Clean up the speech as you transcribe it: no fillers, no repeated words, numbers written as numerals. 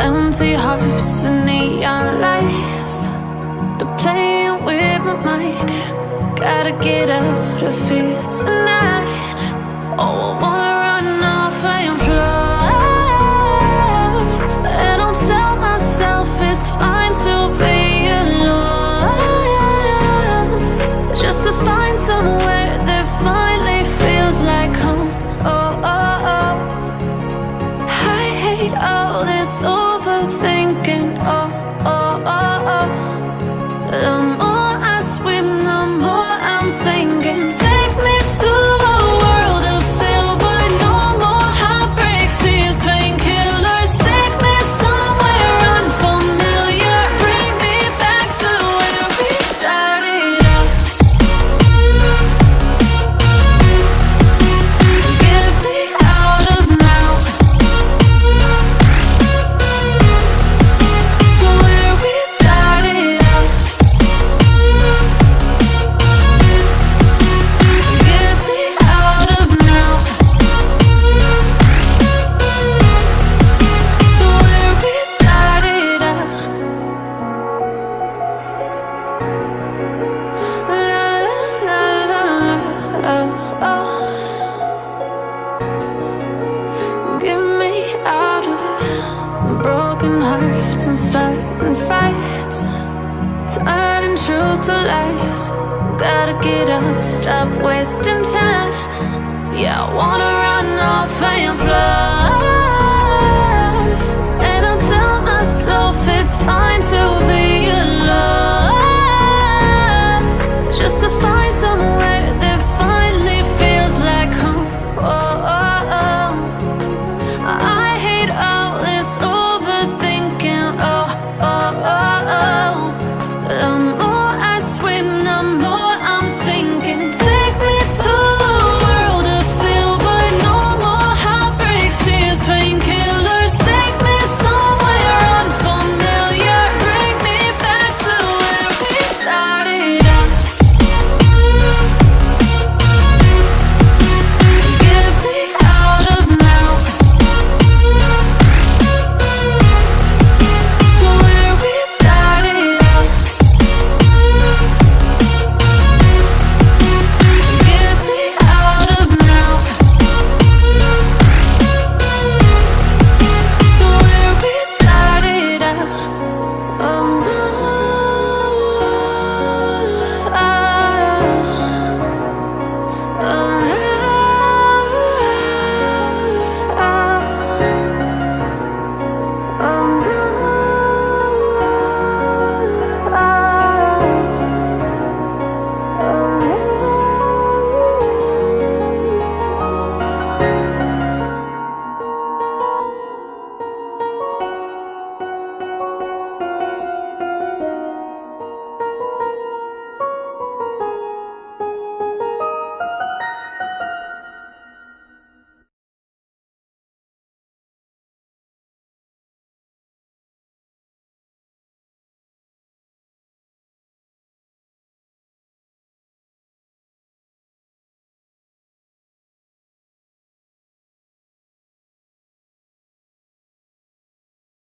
Empty hearts and neon lights, they're playing with my mind. Gotta get out of here tonight. Oh, I wanna run off and fly. And I'll tell myself it's fine to be alone, just to find somewhere that finally feels like home. Oh, oh, oh. I hate all this overthinking. Oh, oh, oh, oh. The more I swim, the more I'm sinking. Take me to a world of silver. No more heartbreaks, tears, painkillers. Take me somewhere unfamiliar. Bring me back to where we started out. Get me out of now, to where we started out. Get me out of now, to where we started out. La la la la la, oh, oh. Get me out of broken hearts and starting fights, turning truth to lies. Gotta get up, stop wasting time. Yeah, I wanna run off and fly.